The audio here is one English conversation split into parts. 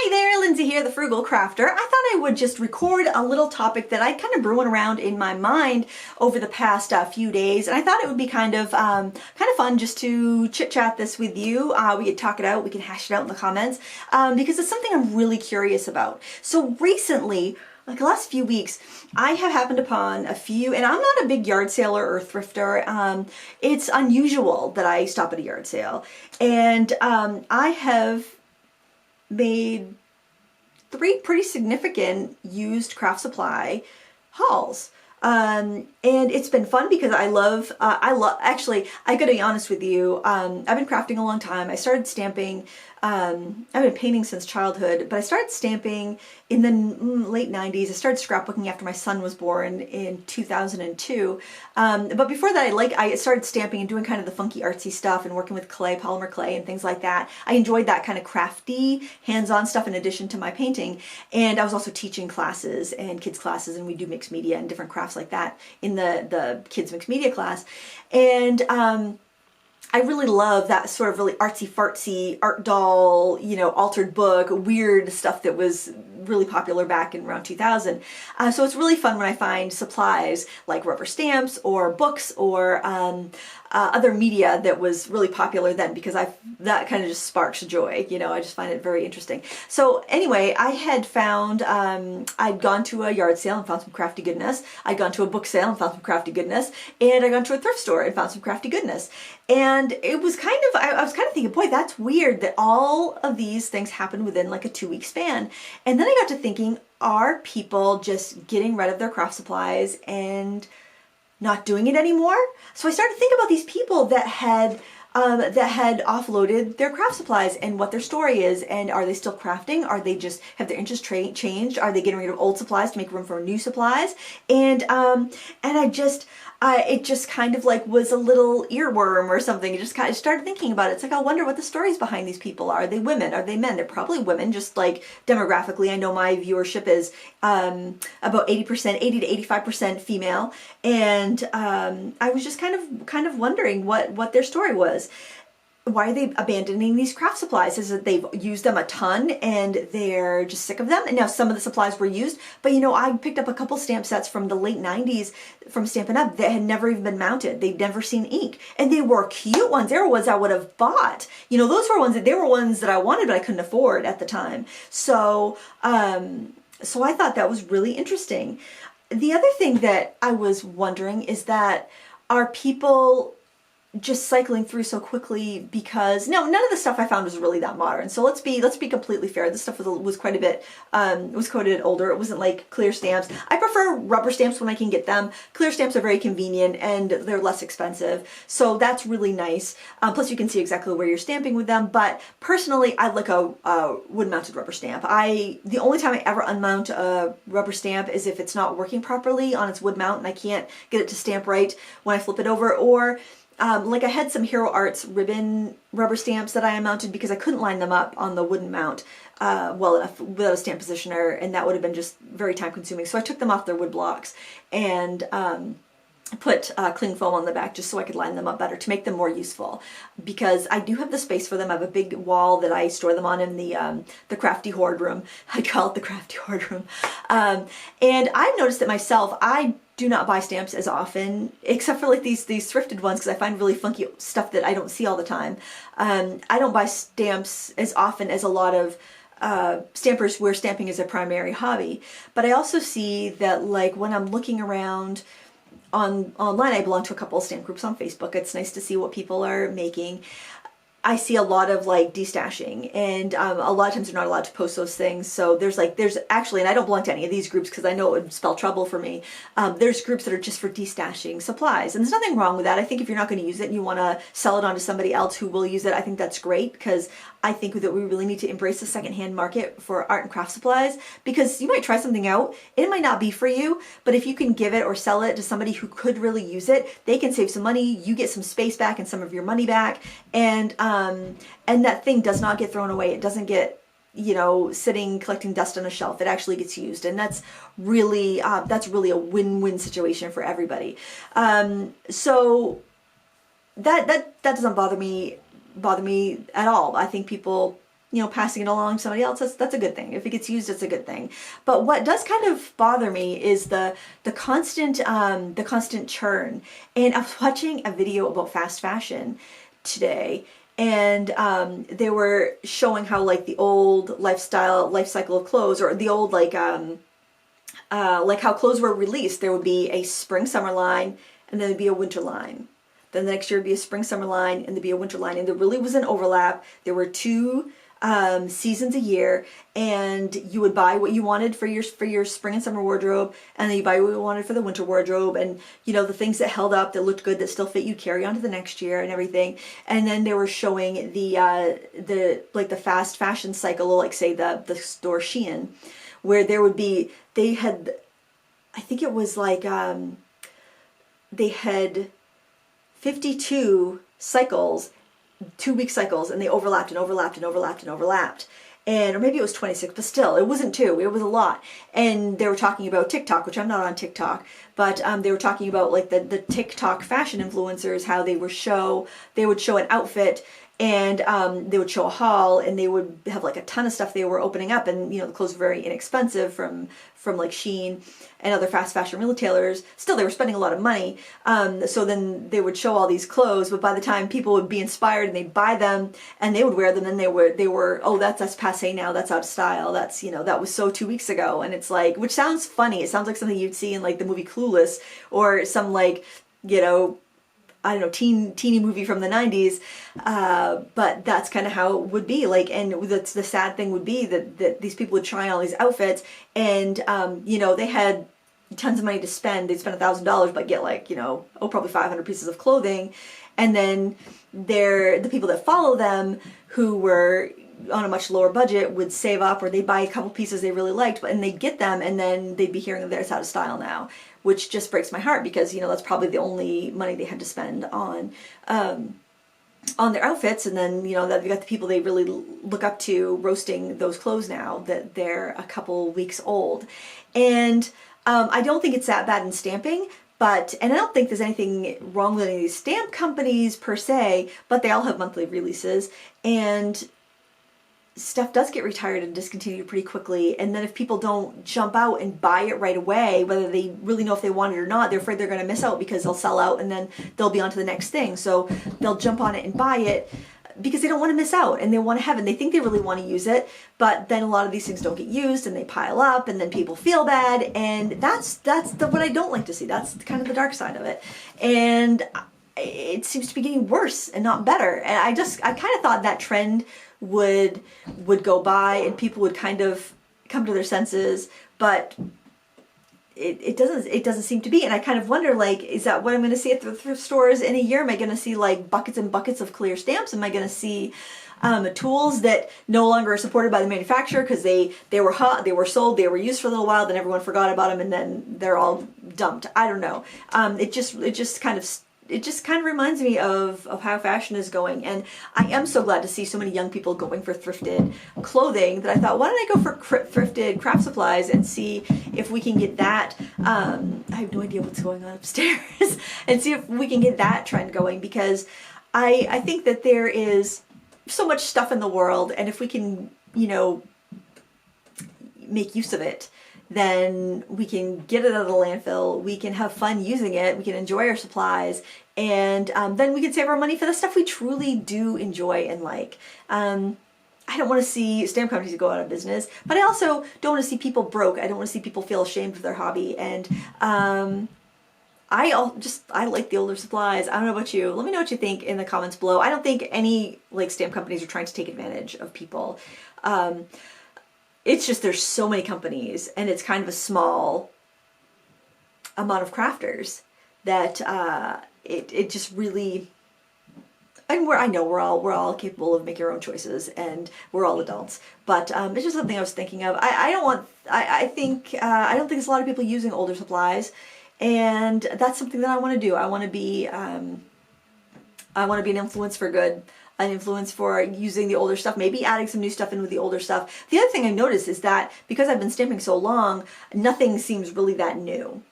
Hi there, Lindsay here, the Frugal Crafter. I thought I would just record a little topic that I'd kind of brewing around in my mind over the past few days, and I thought it would be kind of fun just to chit-chat this with you. We could talk it out, we can hash it out in the comments, because it's something I'm really curious about. So recently, like the last few weeks, I have happened upon a few, and I'm not a big yard saler or thrifter. It's unusual that I stop at a yard sale, and I have made 3 pretty significant used craft supply hauls. And it's been fun because actually, I gotta be honest with you, I've been crafting a long time. I started stamping, I've been painting since childhood, but I started stamping in the late 90s. I started scrapbooking after my son was born in 2002. But before that, I started stamping and doing kind of the funky artsy stuff and working with clay, polymer clay and things like that. I enjoyed that kind of crafty, hands-on stuff in addition to my painting. And I was also teaching classes and kids classes, and we do mixed media and different crafts like that in the kids mixed media class. And I really love that sort of really artsy-fartsy, art doll, altered book, weird stuff that was really popular back in around 2000. So it's really fun when I find supplies like rubber stamps or books or other media that was really popular then, because that kind of just sparks joy. I just find it very interesting. So anyway, I had found, I'd gone to a yard sale and found some crafty goodness. I'd gone to a book sale and found some crafty goodness. And I'd gone to a thrift store and found some crafty goodness. And it was I was kind of thinking, boy, that's weird that all of these things happen within like a 2-week span. And then I got to thinking, are people just getting rid of their craft supplies and not doing it anymore? So I started to think about these people that had offloaded their craft supplies and what their story is, and are they still crafting? Are they just, have their interests changed? Are they getting rid of old supplies to make room for new supplies? And it just kind of like was a little earworm or something. It just kind of started thinking about it. It's like, I wonder what the stories behind these people are. Are they women? Are they men? They're probably women, just like demographically. I know my viewership is about 80% to 85% female. And I was just kind of wondering what their story was. Why are they abandoning these craft supplies? Is it they've used them a ton and they're just sick of them? And now some of the supplies were used, but I picked up a couple stamp sets from the late 90s from Stampin' Up! That had never even been mounted. They'd never seen ink. And they were cute ones. They were ones I would have bought. Those were ones that I wanted, but I couldn't afford at the time. So so I thought that was really interesting. The other thing that I was wondering is that, are people just cycling through so quickly? Because none of the stuff I found was really that modern. So let's be completely fair. This stuff was quite a bit was coated older. It wasn't like clear stamps. I prefer rubber stamps when I can get them. Clear stamps are very convenient and they're less expensive, so that's really nice. Plus you can see exactly where you're stamping with them. But personally, I like a wood-mounted rubber stamp. The only time I ever unmount a rubber stamp is if it's not working properly on its wood mount and I can't get it to stamp right when I flip it over, or like I had some Hero Arts ribbon rubber stamps that I mounted because I couldn't line them up on the wooden mount well enough without a stamp positioner, and that would have been just very time consuming. So I took them off their wood blocks and put cling foam on the back just so I could line them up better to make them more useful, because I do have the space for them. I have a big wall that I store them on in the crafty hoard room. I call it the crafty hoard room. And I've noticed that myself, I do not buy stamps as often, except for like these thrifted ones, because I find really funky stuff that I don't see all the time. I don't buy stamps as often as a lot of stampers where stamping is a primary hobby. But I also see that, like, when I'm looking around online, I belong to a couple of stamp groups on Facebook. It's nice to see what people are making. I see a lot of like destashing, and a lot of times they're not allowed to post those things. So there's actually, and I don't belong to any of these groups because I know it would spell trouble for me. There's groups that are just for destashing supplies, and there's nothing wrong with that. I think if you're not going to use it and you want to sell it on to somebody else who will use it, I think that's great, because I think that we really need to embrace the secondhand market for art and craft supplies, because you might try something out, it might not be for you, but if you can give it or sell it to somebody who could really use it, they can save some money, you get some space back and some of your money back, and that thing does not get thrown away. It doesn't get sitting collecting dust on a shelf. It actually gets used, and that's really a win-win situation for everybody. So that doesn't bother me at all. I think people passing it along to somebody else, that's a good thing. If it gets used, it's a good thing. But what does kind of bother me is the constant churn. And I was watching a video about fast fashion today, and they were showing how like the old life cycle of clothes, or the old like how clothes were released. There would be a spring summer line, and then there'd be a winter line. Then the next year would be a spring summer line, and there'd be a winter line, and there really was an overlap. There were two seasons a year, and you would buy what you wanted for your spring and summer wardrobe, and then you buy what you wanted for the winter wardrobe, and the things that held up, that looked good, that still fit, you carry on to the next year and everything. And then they were showing the fast fashion cycle, like say the store Shein, where they had, I think it was like they had 52 cycles, 2-week cycles, and they overlapped and overlapped and overlapped and overlapped. Or maybe it was 26, but still, it wasn't 2, it was a lot. And they were talking about TikTok, which I'm not on TikTok, but they were talking about like the TikTok fashion influencers, how they would show an outfit, and they would show a haul, and they would have like a ton of stuff they were opening up, and the clothes were very inexpensive from like Shein and other fast fashion retailers. Still, they were spending a lot of money. So then they would show all these clothes, but by the time people would be inspired and they'd buy them and they would wear them, and they were oh, that's passé now, that's out of style, that's that was so 2 weeks ago. And it's like, which sounds funny, it sounds like something you'd see in like the movie Clueless, or some like I don't know, teeny movie from the 90s, but that's kind of how it would be. like. And the sad thing would be that these people would try all these outfits, and they had tons of money to spend. They'd spend $1,000, but get like probably 500 pieces of clothing. And then the people that follow them, who were on a much lower budget, would save up, or they'd buy a couple pieces they really liked, and they'd get them, and then they'd be hearing that it's out of style now, which just breaks my heart, because that's probably the only money they had to spend on their outfits. And then that they got the people they really look up to roasting those clothes now that they're a couple weeks old. And I don't think it's that bad in stamping, and I don't think there's anything wrong with any of these stamp companies per se, but they all have monthly releases, and stuff does get retired and discontinued pretty quickly. And then if people don't jump out and buy it right away, whether they really know if they want it or not, they're afraid they're going to miss out, because they'll sell out and then they'll be on to the next thing. So they'll jump on it and buy it because they don't want to miss out, and they want to have it, and they think they really want to use it, but then a lot of these things don't get used, and they pile up, and then people feel bad, and that's what I don't like to see. That's kind of the dark side of it. And it seems to be getting worse and not better. And I kind of thought that trend would go by, and people would kind of come to their senses, but it doesn't seem to be. And I kind of wonder, like, is that what I'm going to see at the thrift stores in a year? Am I going to see like buckets and buckets of clear stamps? Am I going to see tools that no longer are supported by the manufacturer because they were hot, they were sold, they were used for a little while, then everyone forgot about them, and then they're all dumped? I don't know. It just kind of reminds me of how fashion is going. And I am so glad to see so many young people going for thrifted clothing, that I thought, why don't I go for thrifted craft supplies and see if we can get that, I have no idea what's going on upstairs, and see if we can get that trend going, because I think that there is so much stuff in the world, and if we can, make use of it, then we can get it out of the landfill, we can have fun using it, we can enjoy our supplies, and then we can save our money for the stuff we truly do enjoy and like. I don't want to see stamp companies go out of business, but I also don't want to see people broke. I don't want to see people feel ashamed of their hobby. And I like the older supplies. I don't know about you. Let me know what you think in the comments below. I don't think any like stamp companies are trying to take advantage of people. It's just there's so many companies, and it's kind of a small amount of crafters that it just really. And I know we're all capable of making our own choices, and we're all adults. But it's just something I was thinking of. I don't think there's a lot of people using older supplies, and that's something that I want to do. I want to be an influence for good. An influence for using the older stuff, maybe adding some new stuff in with the older stuff. The other thing I noticed is that because I've been stamping so long, nothing seems really that new.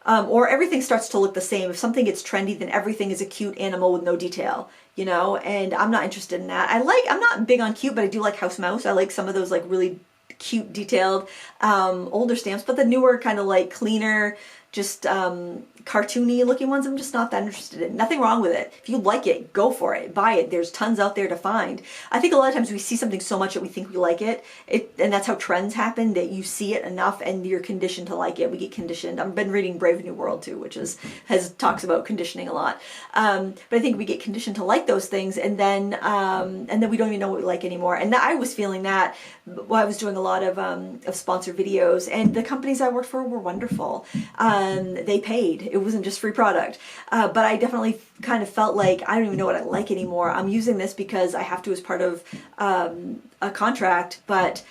or everything starts to look the same. If something gets trendy, then everything is a cute animal with no detail, you know, and I'm not interested in that. I'm not big on cute, but I do like House Mouse. I like some of those like really cute detailed older stamps, but the newer kind of like cleaner, just cartoony looking ones, I'm just not that interested in. Nothing wrong with it. If you like it, go for it, buy it. There's tons out there to find. I think a lot of times we see something so much that we think we like it, and that's how trends happen, that you see it enough and you're conditioned to like it. We get conditioned. I've been reading Brave New World too, which talks about conditioning a lot. But I think we get conditioned to like those things, and then we don't even know what we like anymore. And I was feeling that while I was doing a lot of sponsored videos, and the companies I worked for were wonderful. They paid. It wasn't just free product. But I definitely kind of felt like I don't even know what I like anymore. I'm using this because I have to as part of a contract, but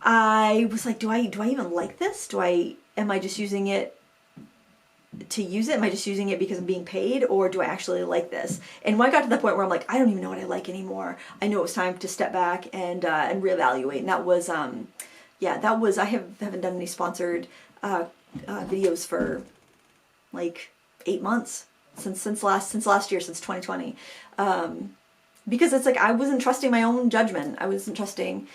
I was like, do I even like this? Am I just using it to use it? Am I just using it because I'm being paid, or do I actually like this? And when I got to the point where I'm like, I don't even know what I like anymore, I knew it was time to step back and reevaluate. And that was I haven't done any sponsored videos for like 8 months since last year, since 2020, because it's like I wasn't trusting my own judgment. I wasn't trusting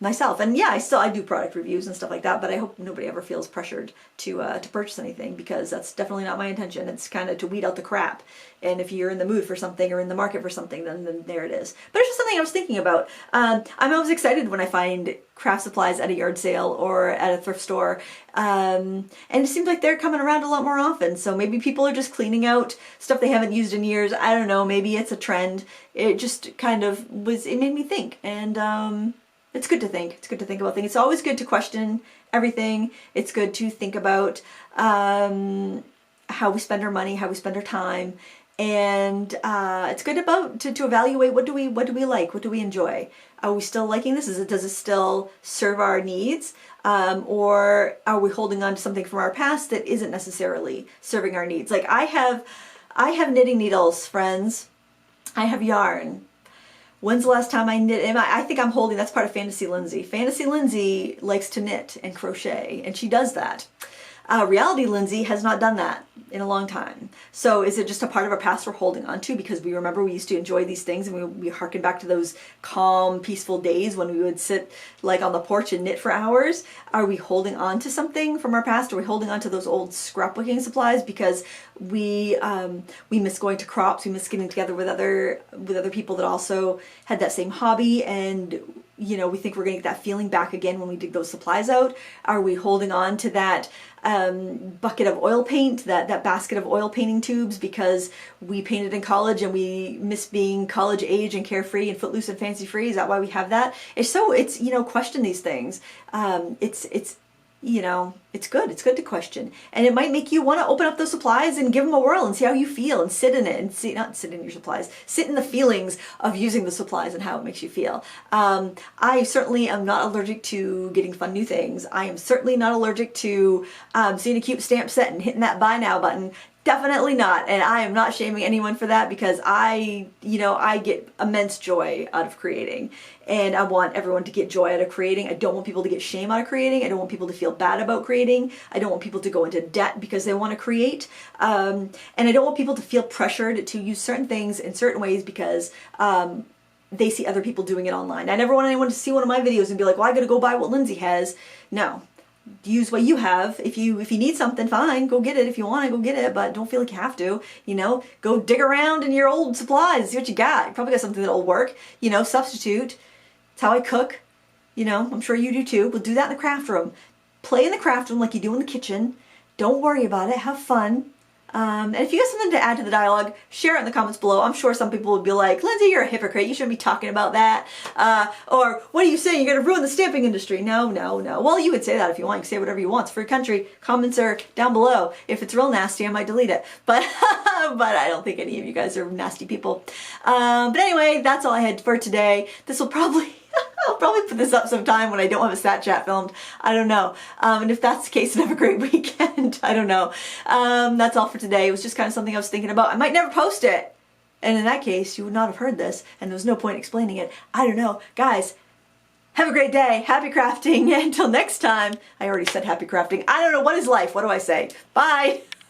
myself. And yeah, I do product reviews and stuff like that, but I hope nobody ever feels pressured to purchase anything, because that's definitely not my intention. It's kind of to weed out the crap. And if you're in the mood for something or in the market for something, then there it is. But it's just something I was thinking about. I'm always excited when I find craft supplies at a yard sale or at a thrift store. And it seems like they're coming around a lot more often. So maybe people are just cleaning out stuff they haven't used in years. I don't know. Maybe it's a trend. It just kind of it made me think. And it's good to think. It's good to think about things. It's always good to question everything. It's good to think about how we spend our money, how we spend our time. And it's good to evaluate what do we like, what do we enjoy. Are we still liking this? Does it still serve our needs, or are we holding on to something from our past that isn't necessarily serving our needs? Like I have knitting needles, friends. I have yarn. When's the last time I knit? And I think I'm holding. That's part of Fantasy Lindsay. Fantasy Lindsay likes to knit and crochet, and she does that. Reality Lindsay has not done that in a long time. So is it just a part of our past we're holding on to because we remember we used to enjoy these things, and we harken back to those calm, peaceful days when we would sit like on the porch and knit for hours? Are we holding on to something from our past? Are we holding on to those old scrapbooking supplies because we miss going to crops, we miss getting together with other people that also had that same hobby, and we think we're going to get that feeling back again when we dig those supplies out? Are we holding on to that bucket of oil paint, that basket of oil painting tubes because we painted in college and we miss being college age and carefree and footloose and fancy free? Is that why we have that? It's question these things. It's good. It's good to question. And it might make you want to open up those supplies and give them a whirl and see how you feel and sit in it and not sit in your supplies, sit in the feelings of using the supplies and how it makes you feel. I certainly am not allergic to getting fun new things. I am certainly not allergic to seeing a cute stamp set and hitting that buy now button. Definitely not. And I am not shaming anyone for that, because I get immense joy out of creating, and I want everyone to get joy out of creating. I don't want people to get shame out of creating. I don't want people to feel bad about creating. I don't want people to go into debt because they want to create. And I don't want people to feel pressured to use certain things in certain ways because they see other people doing it online. I never want anyone to see one of my videos and be like, well, I gotta go buy what Lindsay has. No. Use what you have. If you need something, fine, go get it. If you want to, go get it, but don't feel like you have to. Go dig around in your old supplies, see what you got. You probably got something that'll work. Substitute. It's how I cook. I'm sure you do too. We'll do that in the craft room. Play in the craft room like you do in the kitchen. Don't worry about it. Have fun. And if you got something to add to the dialogue, share it in the comments below. I'm sure some people would be like, Lindsay, you're a hypocrite. You shouldn't be talking about that. Or what are you saying? You're going to ruin the stamping industry. No. Well, you could say that if you want. You can say whatever you want. It's free country. Comments are down below. If it's real nasty, I might delete it. But but I don't think any of you guys are nasty people. But anyway, that's all I had for today. This will probably... I'll probably put this up sometime when I don't have a stat chat filmed. I don't know. And if that's the case, have a great weekend. I don't know. That's all for today. It was just kind of something I was thinking about. I might never post it. And in that case, you would not have heard this, and there was no point explaining it. I don't know. Guys, Have a great day. Happy crafting. Until next time. I already said happy crafting. I don't know. What is life? What do I say? Bye.